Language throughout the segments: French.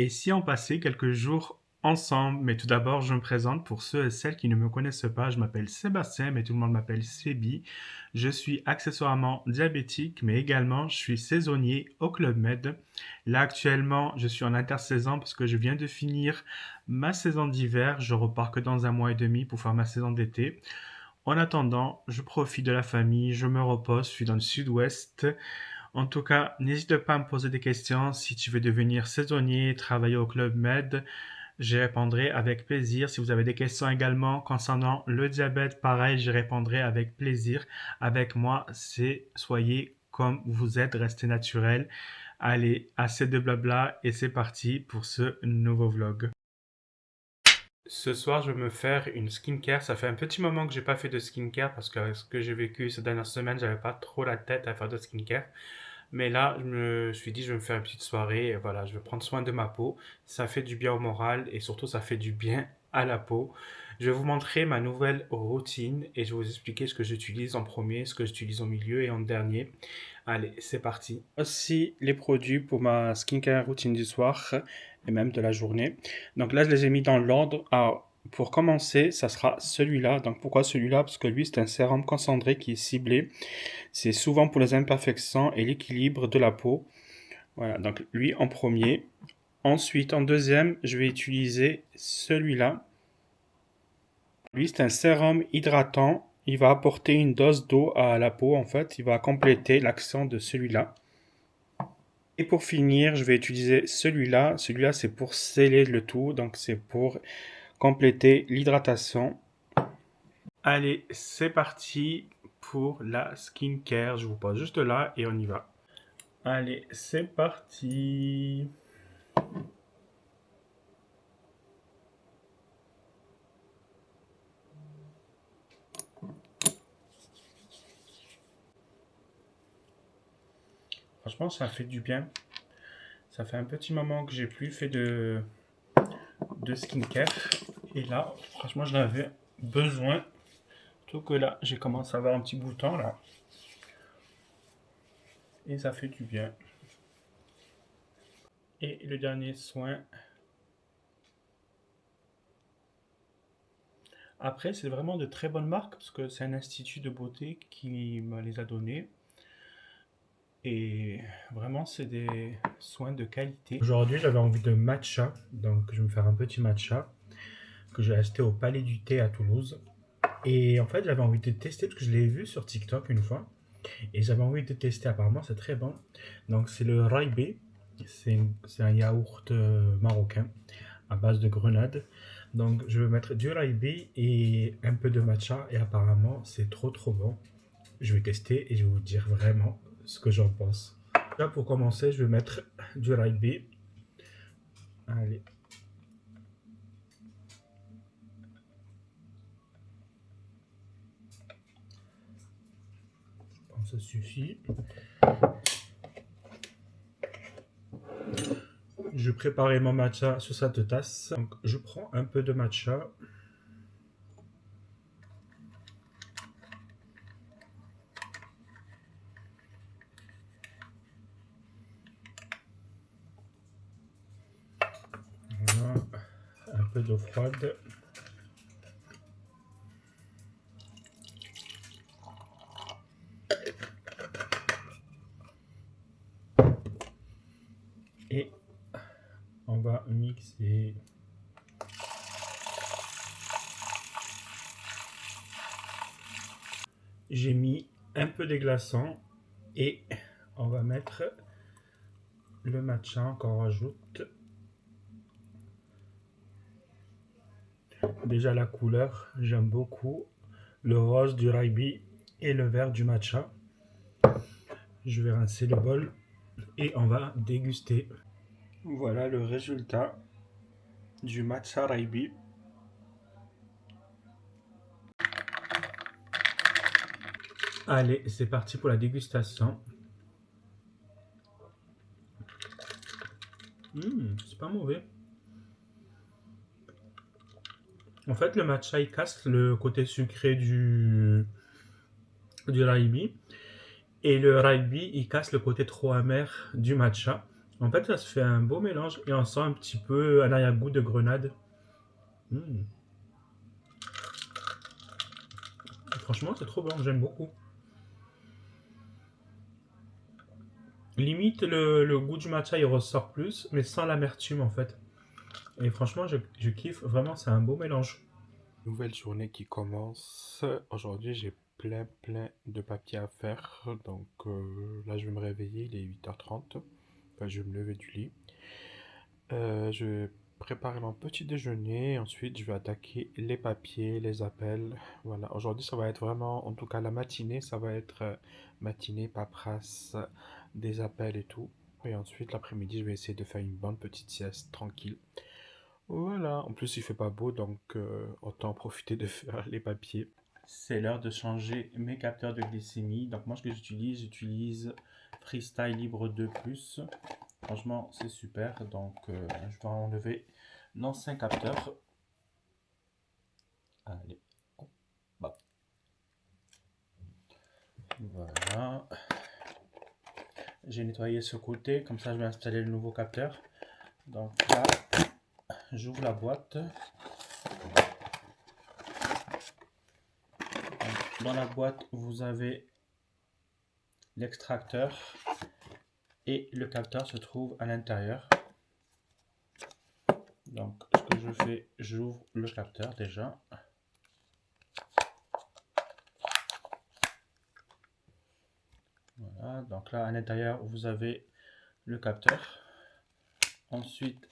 Et si on passait quelques jours ensemble? Mais tout d'abord, je me présente pour ceux et celles qui ne me connaissent pas. Je m'appelle Sébastien, mais tout le monde m'appelle Sébi. Je suis accessoirement diabétique, mais également je suis saisonnier au Club Med. Là, actuellement, je suis en intersaison parce que je viens de finir ma saison d'hiver. Je repars que dans un mois et demi pour faire ma saison d'été. En attendant, je profite de la famille, je me repose, je suis dans le sud-ouest. En tout cas, n'hésite pas à me poser des questions. Si tu veux devenir saisonnier, travailler au Club Med, j'y répondrai avec plaisir. Si vous avez des questions également concernant le diabète, pareil, j'y répondrai avec plaisir. Avec moi, c'est soyez comme vous êtes, restez naturel. Allez, assez de blabla et c'est parti pour ce nouveau vlog. Ce soir, je vais me faire une skincare. Ça fait un petit moment que j'ai pas fait de skincare parce que ce que j'ai vécu ces dernières semaines, j'avais pas trop la tête à faire de skincare. Mais là, je me suis dit, je vais me faire une petite soirée. Et voilà, je vais prendre soin de ma peau. Ça fait du bien au moral et surtout, ça fait du bien à la peau. Je vais vous montrer ma nouvelle routine et je vais vous expliquer ce que j'utilise en premier, ce que j'utilise au milieu et en dernier. Allez, c'est parti. Voici les produits pour ma skincare routine du soir et même de la journée. Donc là, je les ai mis dans l'ordre. Alors, pour commencer, ça sera celui-là. Donc pourquoi celui-là? Parce que lui, c'est un sérum concentré qui est ciblé. C'est souvent pour les imperfections et l'équilibre de la peau. Voilà, donc lui en premier. Ensuite, en deuxième, je vais utiliser celui-là. Lui, c'est un sérum hydratant. Il va apporter une dose d'eau à la peau, en fait. Il va compléter l'action de celui-là. Et pour finir, je vais utiliser celui-là. Celui-là, c'est pour sceller le tout. Donc, c'est pour compléter l'hydratation. Allez, c'est parti pour la skincare. Je vous pose juste là et on y va. Allez, c'est parti. Franchement, ça fait du bien. Ça fait un petit moment que j'ai plus fait de skincare. Et là, franchement, j'en avais besoin. Surtout que là, j'ai commencé à avoir un petit bouton là. Et ça fait du bien. Et le dernier soin. Après, c'est vraiment de très bonnes marques parce que c'est un institut de beauté qui me les a donnés. Et vraiment, c'est des soins de qualité. Aujourd'hui, j'avais envie de matcha. Donc, je vais me faire un petit matcha que j'ai acheté au Palais du Thé à Toulouse. Et en fait, j'avais envie de tester parce que je l'ai vu sur TikTok une fois. Et j'avais envie de tester. Apparemment, c'est très bon. Donc, c'est le Raibé. C'est un yaourt marocain à base de grenade. Donc, je vais mettre du Raibé et un peu de matcha. Et apparemment, c'est trop trop bon. Je vais tester et je vais vous dire vraiment ce que j'en pense. Là, pour commencer, je vais mettre du Raibé. Allez. Je pense que ça suffit. Je vais préparer mon matcha sur cette tasse. Donc, je prends un peu de matcha. Voilà. Un peu d'eau froide. Et on va mixer. J'ai mis un peu de glaçons et on va mettre le matcha qu'on rajoute. Déjà la couleur, j'aime beaucoup. Le rose du raibi et le vert du matcha. Je vais rincer le bol et on va déguster. Voilà le résultat du matcha raibi. Allez, c'est parti pour la dégustation. C'est pas mauvais. En fait, le matcha il casse le côté sucré du raibi. Et le raibi il casse le côté trop amer du matcha. En fait, ça se fait un beau mélange et on sent un petit peu un arrière-goût de grenade. Mm. Franchement, c'est trop bon, j'aime beaucoup. Limite, le goût du matcha il ressort plus, mais sans l'amertume en fait. Et franchement, je kiffe, vraiment, c'est un beau mélange. Nouvelle journée qui commence. Aujourd'hui, j'ai plein de papiers à faire. Donc là, je vais me réveiller, il est 8h30. Enfin, je vais me lever du lit. Je vais préparer mon petit déjeuner. Ensuite, je vais attaquer les papiers, les appels. Voilà, aujourd'hui, ça va être vraiment, en tout cas la matinée, ça va être matinée, paperasse, des appels et tout. Et ensuite, l'après-midi, je vais essayer de faire une bonne petite sieste tranquille. Voilà, en plus il fait pas beau, donc autant en profiter de faire les papiers. C'est l'heure de changer mes capteurs de glycémie. Donc moi, ce que j'utilise Freestyle Libre 2 Plus. Franchement, c'est super. Donc je vais enlever l'ancien capteur. Allez, hop, bah, voilà. J'ai nettoyé ce côté, comme ça je vais installer le nouveau capteur. Donc là, j'ouvre la boîte. Donc, dans la boîte, vous avez l'extracteur et le capteur se trouve à l'intérieur. Donc ce que je fais, j'ouvre le capteur déjà. Voilà, donc là à l'intérieur vous avez le capteur. Ensuite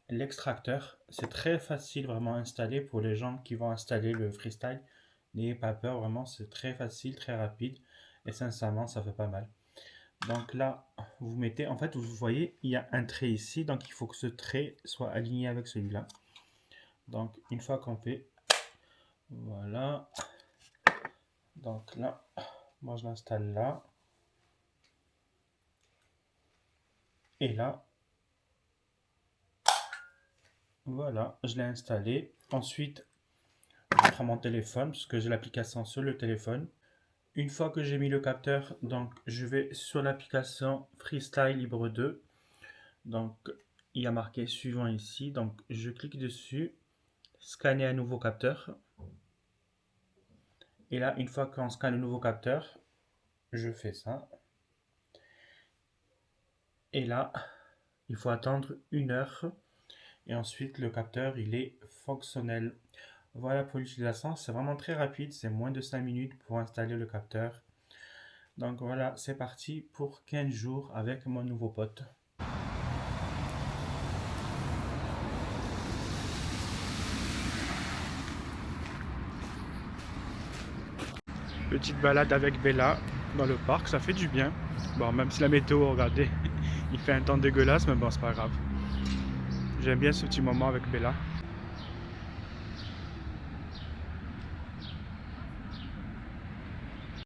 l'extracteur, c'est très facile vraiment à installer pour les gens qui vont installer le freestyle. N'ayez pas peur, vraiment c'est très facile, très rapide et sincèrement ça fait pas mal. Donc là vous mettez, en fait vous voyez il y a un trait ici, donc il faut que ce trait soit aligné avec celui-là. Donc une fois qu'on fait, voilà, donc là moi je l'installe là et là. Voilà, je l'ai installé. Ensuite, je prends mon téléphone parce que j'ai l'application sur le téléphone. Une fois que j'ai mis le capteur, donc je vais sur l'application Freestyle Libre 2. Donc il y a marqué suivant ici. Donc je clique dessus, scanner un nouveau capteur. Et là, une fois qu'on scanne le nouveau capteur, je fais ça. Et là, il faut attendre 1 heure. Et ensuite, le capteur, il est fonctionnel. Voilà pour l'utilisation, c'est vraiment très rapide, c'est moins de 5 minutes pour installer le capteur. Donc voilà, c'est parti pour 15 jours avec mon nouveau pote. Petite balade avec Bella dans le parc, ça fait du bien. Bon, même si la météo, regardez, il fait un temps dégueulasse, mais bon, c'est pas grave. J'aime bien ce petit moment avec Bella.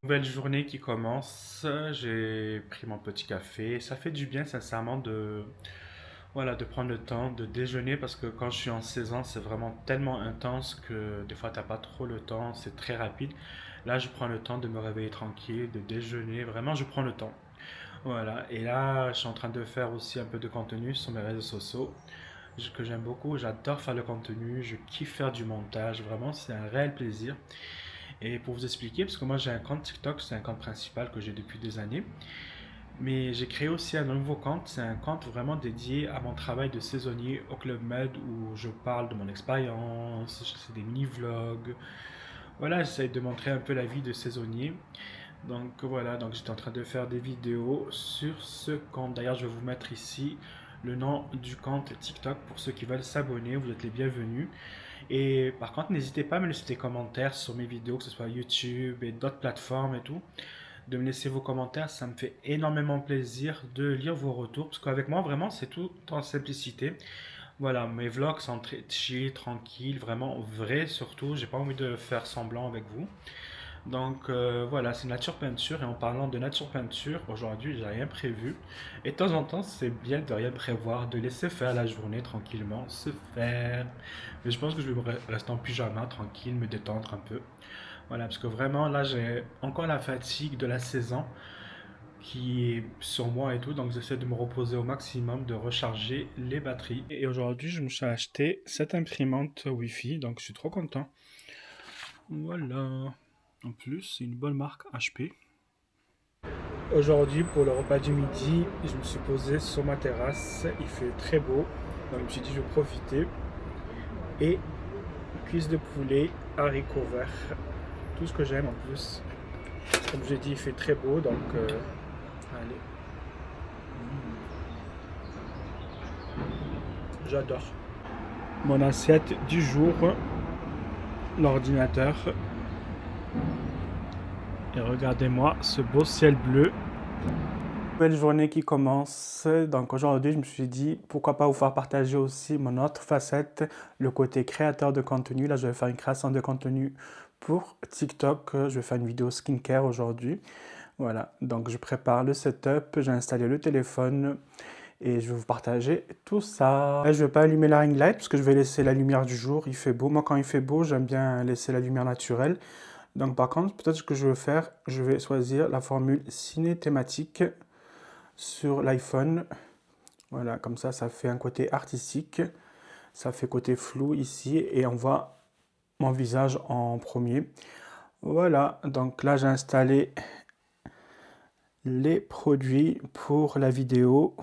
Nouvelle journée qui commence, j'ai pris mon petit café. Ça fait du bien sincèrement de prendre le temps de déjeuner parce que quand je suis en saison, c'est vraiment tellement intense que des fois t'as pas trop le temps, c'est très rapide. Là, je prends le temps de me réveiller tranquille, de déjeuner, vraiment je prends le temps. Voilà, et là, je suis en train de faire aussi un peu de contenu sur mes réseaux sociaux que j'aime beaucoup. J'adore faire le contenu, je kiffe faire du montage, vraiment c'est un réel plaisir. Et pour vous expliquer, parce que moi j'ai un compte TikTok, c'est un compte principal que j'ai depuis des années, mais j'ai créé aussi un nouveau compte, c'est un compte vraiment dédié à mon travail de saisonnier au Club Med où je parle de mon expérience, je fais des mini-vlogs. Voilà, j'essaie de montrer un peu la vie de saisonnier. Donc voilà, donc j'étais en train de faire des vidéos sur ce compte. D'ailleurs, je vais vous mettre ici le nom du compte TikTok pour ceux qui veulent s'abonner, vous êtes les bienvenus. Et par contre, n'hésitez pas à me laisser des commentaires sur mes vidéos, que ce soit YouTube et d'autres plateformes et tout. De me laisser vos commentaires, ça me fait énormément plaisir de lire vos retours. Parce qu'avec moi, vraiment, c'est tout en simplicité. Voilà, mes vlogs sont très chill, tranquilles, vraiment vrais surtout. J'ai pas envie de faire semblant avec vous. Donc voilà, c'est nature peinture. Et en parlant de nature peinture, aujourd'hui, j'ai rien prévu. Et de temps en temps, c'est bien de rien prévoir, de laisser faire la journée tranquillement, se faire. Mais je pense que je vais rester en pyjama tranquille, me détendre un peu. Voilà, parce que vraiment, là, j'ai encore la fatigue de la saison qui est sur moi et tout, donc j'essaie de me reposer au maximum, de recharger les batteries. Et aujourd'hui, je me suis acheté cette imprimante Wi-Fi, donc je suis trop content. Voilà. En plus, c'est une bonne marque HP. Aujourd'hui, pour le repas du midi, je me suis posé sur ma terrasse. Il fait très beau, donc je me suis dit je vais profiter. Et cuisse de poulet, haricots verts, tout ce que j'aime en plus. Comme j'ai dit, il fait très beau, donc allez. J'adore. Mon assiette du jour, l'ordinateur. Et regardez-moi ce beau ciel bleu. Nouvelle journée qui commence. Donc aujourd'hui, je me suis dit pourquoi pas vous faire partager aussi mon autre facette, le côté créateur de contenu. Là, je vais faire une création de contenu pour TikTok. Je vais faire une vidéo skincare aujourd'hui. Voilà, donc je prépare le setup, j'ai installé le téléphone et je vais vous partager tout ça. Là, je ne vais pas allumer la ring light parce que je vais laisser la lumière du jour. Il fait beau. Moi, quand il fait beau, j'aime bien laisser la lumière naturelle. Donc par contre, peut-être ce que je vais faire, je vais choisir la formule ciné thématique sur l'iPhone. Voilà, comme ça fait un côté artistique. Ça fait côté flou ici et on voit mon visage en premier. Voilà, donc là j'ai installé les produits pour la vidéo.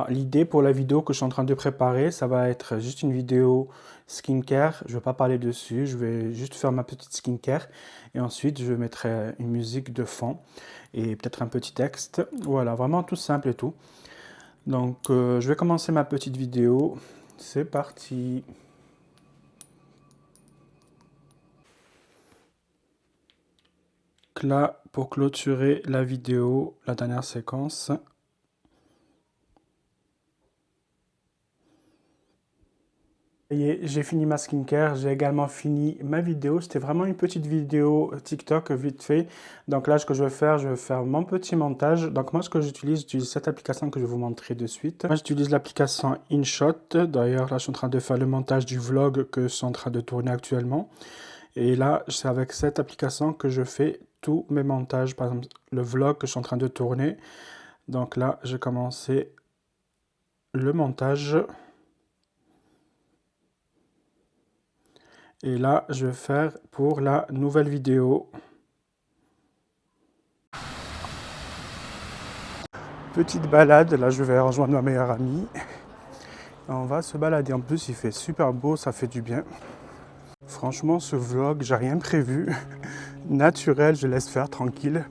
L'idée pour la vidéo que je suis en train de préparer, ça va être juste une vidéo skincare. Je ne vais pas parler dessus, je vais juste faire ma petite skincare. Et ensuite, je mettrai une musique de fond et peut-être un petit texte. Voilà, vraiment tout simple et tout. Donc, je vais commencer ma petite vidéo. C'est parti. Là, pour clôturer la vidéo, la dernière séquence. J'ai fini ma skincare, j'ai également fini ma vidéo. C'était vraiment une petite vidéo TikTok vite fait. Donc là, ce que je vais faire mon petit montage. Donc moi, ce que j'utilise cette application que je vais vous montrer de suite. Moi, j'utilise l'application InShot. D'ailleurs, là, je suis en train de faire le montage du vlog que je suis en train de tourner actuellement. Et là, c'est avec cette application que je fais tous mes montages. Par exemple, le vlog que je suis en train de tourner. Donc là, j'ai commencé le montage. Et là, je vais faire pour la nouvelle vidéo. Petite balade, là je vais rejoindre ma meilleure amie. On va se balader, en plus il fait super beau, ça fait du bien. Franchement ce vlog, j'ai rien prévu. Naturel, je laisse faire, tranquille.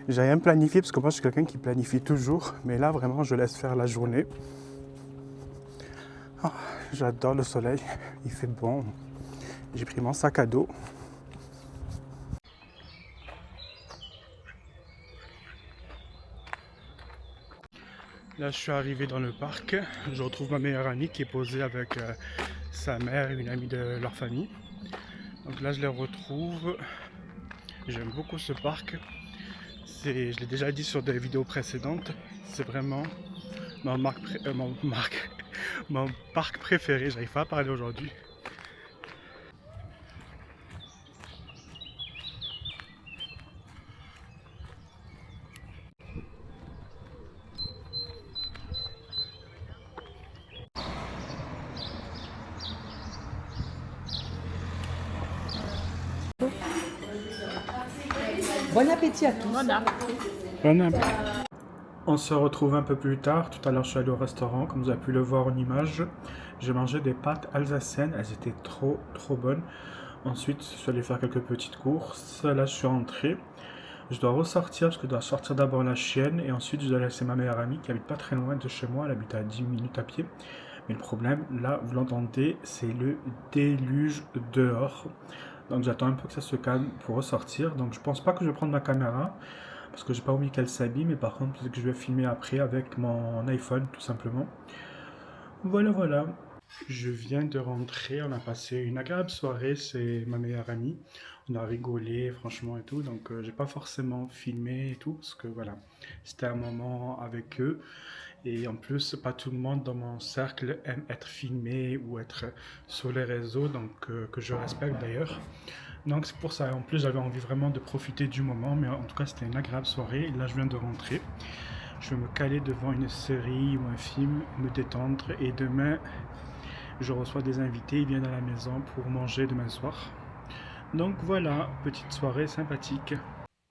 J'ai rien planifié parce que moi je suis quelqu'un qui planifie toujours. Mais là vraiment je laisse faire la journée. Oh, j'adore le soleil, il fait bon. J'ai pris mon sac à dos. Là, je suis arrivé dans le parc. Je retrouve ma meilleure amie qui est posée avec sa mère et une amie de leur famille. Donc là, je les retrouve. J'aime beaucoup ce parc. Je l'ai déjà dit sur des vidéos précédentes. C'est vraiment mon parc préféré. J'arrive pas à parler aujourd'hui. Bon appétit à tous. Bon appétit. On se retrouve un peu plus tard. Tout à l'heure, je suis allé au restaurant. Comme vous avez pu le voir en image, j'ai mangé des pâtes alsaciennes. Elles étaient trop bonnes. Ensuite, je suis allé faire quelques petites courses. Là, je suis rentré. Je dois ressortir parce que je dois sortir d'abord la chienne. Et ensuite, je dois laisser ma meilleure amie qui habite pas très loin de chez moi. Elle habite à 10 minutes à pied. Mais le problème, là, vous l'entendez, c'est le déluge dehors. Donc j'attends un peu que ça se calme pour ressortir. Donc je pense pas que je vais prendre ma caméra parce que j'ai pas envie qu'elle s'abîme. Mais par contre, peut-être que je vais filmer après avec mon iPhone tout simplement. Voilà. Je viens de rentrer. On a passé une agréable soirée. C'est ma meilleure amie. On a rigolé franchement et tout. Donc j'ai pas forcément filmé et tout parce que voilà, c'était un moment avec eux. Et en plus, pas tout le monde dans mon cercle aime être filmé ou être sur les réseaux, donc que je respecte d'ailleurs. Donc c'est pour ça. En plus, j'avais envie vraiment de profiter du moment, mais en tout cas, c'était une agréable soirée. Là, je viens de rentrer. Je vais me caler devant une série ou un film, me détendre. Et demain, je reçois des invités. Ils viennent à la maison pour manger demain soir. Donc voilà, petite soirée sympathique.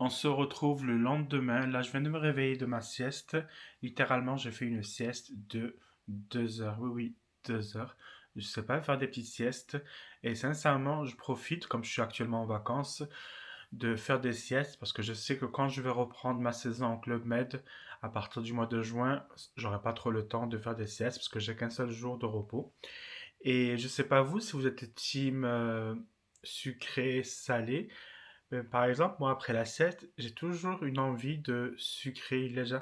On se retrouve le lendemain. Là, je viens de me réveiller de ma sieste. Littéralement, j'ai fait une sieste de 2 heures. Oui, oui, 2 heures. Je sais pas faire des petites siestes. Et sincèrement, je profite, comme je suis actuellement en vacances, de faire des siestes parce que je sais que quand je vais reprendre ma saison en Club Med, à partir du mois de juin, j'aurai pas trop le temps de faire des siestes parce que j'ai qu'un seul jour de repos. Et je sais pas vous si vous êtes team sucré, salé. Par exemple, moi après la sieste, j'ai toujours une envie de sucré léger.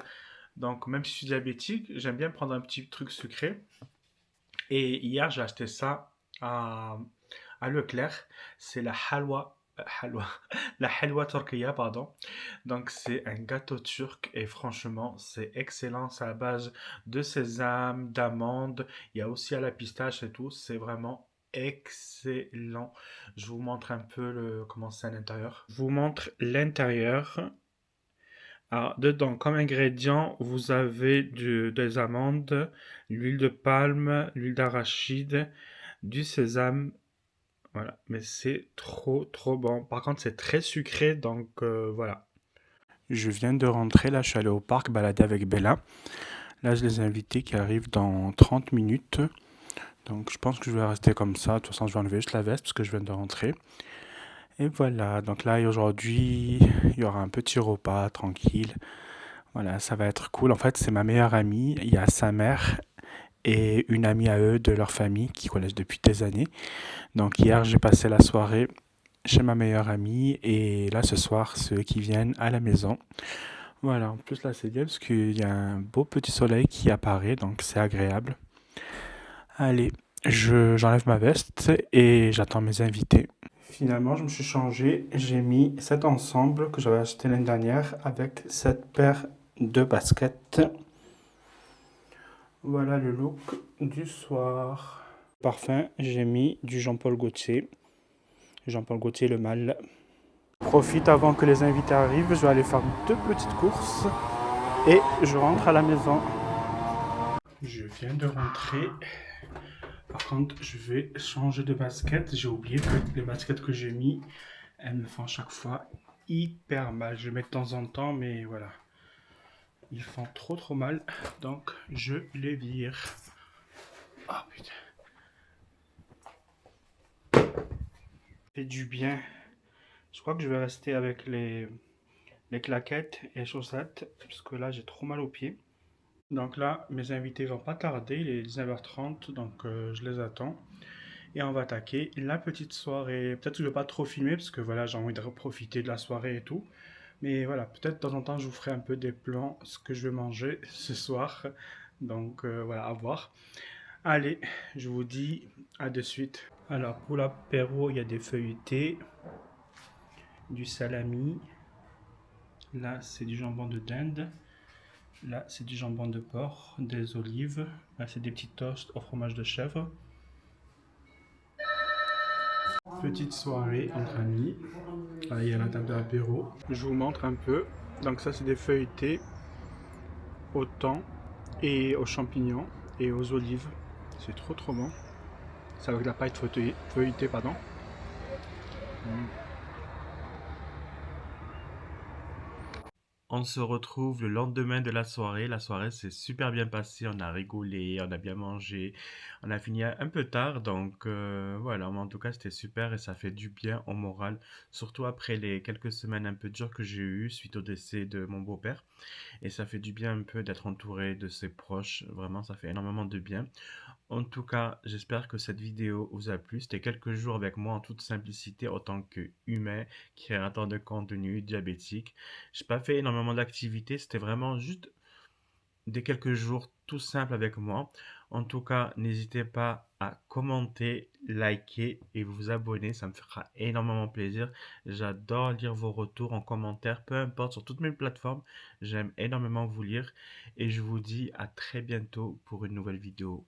Donc même si je suis diabétique, j'aime bien prendre un petit truc sucré. Et hier, j'ai acheté ça à, à Leclerc. C'est la halwa, la halwa turkiya, pardon. Donc c'est un gâteau turc et franchement, c'est excellent. C'est à base de sésame, d'amandes. Il y a aussi à la pistache et tout. C'est vraiment excellent. Je vous montre un peu comment c'est à l'intérieur. Je vous montre l'intérieur. Alors, dedans, comme ingrédient, vous avez des amandes, l'huile de palme, l'huile d'arachide, du sésame. Voilà, mais c'est trop trop bon. Par contre, c'est très sucré, donc voilà. Je viens de rentrer, là je suis allé au parc balader avec Bella. Là, je les ai invités qui arrivent dans 30 minutes. Donc je pense que je vais rester comme ça. De toute façon, je vais enlever juste la veste parce que je viens de rentrer. Et voilà, donc là aujourd'hui, il y aura un petit repas tranquille. Voilà, ça va être cool. En fait, c'est ma meilleure amie. Il y a sa mère et une amie à eux de leur famille qui connaissent depuis des années. Donc hier, j'ai passé la soirée chez ma meilleure amie et là ce soir, ceux qui viennent à la maison. Voilà, en plus là c'est bien parce qu'il y a un beau petit soleil qui apparaît, donc c'est agréable. Allez, j'enlève ma veste et j'attends mes invités. Finalement, je me suis changé. J'ai mis cet ensemble que j'avais acheté l'année dernière avec cette paire de baskets. Voilà le look du soir. Parfum, j'ai mis du Jean-Paul Gaultier. Jean-Paul Gaultier, le mâle. Profite avant que les invités arrivent. Je vais aller faire 2 petites courses et je rentre à la maison. Je viens de rentrer. Par contre, je vais changer de basket. J'ai oublié que les baskets que j'ai mis, elles me font chaque fois hyper mal. Je les mets de temps en temps, mais voilà. Ils font trop trop mal. Donc, je les vire. Oh putain. Fait du bien. Je crois que je vais rester avec les claquettes et chaussettes. Parce que là, j'ai trop mal aux pieds. Donc là, mes invités vont pas tarder. Il est 19h30. Donc, je les attends. Et on va attaquer la petite soirée. Peut-être que je ne vais pas trop filmer parce que voilà, j'ai envie de profiter de la soirée et tout. Mais voilà, peut-être de temps en temps, je vous ferai un peu des plans, ce que je vais manger ce soir. Donc voilà, à voir. Allez, je vous dis à de suite. Alors, pour l'apéro, il y a des feuilletés, du salami. Là, c'est du jambon de dinde. Là, c'est du jambon de porc, des olives. Là, c'est des petits toasts au fromage de chèvre. Petite soirée entre amis. Là, il y a la table d'apéro. Je vous montre un peu. Donc ça, c'est des feuilletés au thon et aux champignons et aux olives. C'est trop trop bon. C'est avec la paille feuilletée, pardon. On se retrouve le lendemain de la soirée. La soirée s'est super bien passée. On a rigolé, on a bien mangé. On a fini un peu tard. Donc voilà, mais en tout cas, c'était super et ça fait du bien au moral. Surtout après les quelques semaines un peu dures que j'ai eues suite au décès de mon beau-père. Et ça fait du bien un peu d'être entouré de ses proches. Vraiment, ça fait énormément de bien. En tout cas, j'espère que cette vidéo vous a plu. C'était quelques jours avec moi en toute simplicité en tant qu'humain, créateur de contenu, diabétique. J'ai pas fait énormément d'activités, c'était vraiment juste des quelques jours tout simples avec moi. En tout cas, n'hésitez pas à commenter, liker et vous abonner, ça me fera énormément plaisir. J'adore lire vos retours en commentaire, peu importe sur toutes mes plateformes. J'aime énormément vous lire et je vous dis à très bientôt pour une nouvelle vidéo.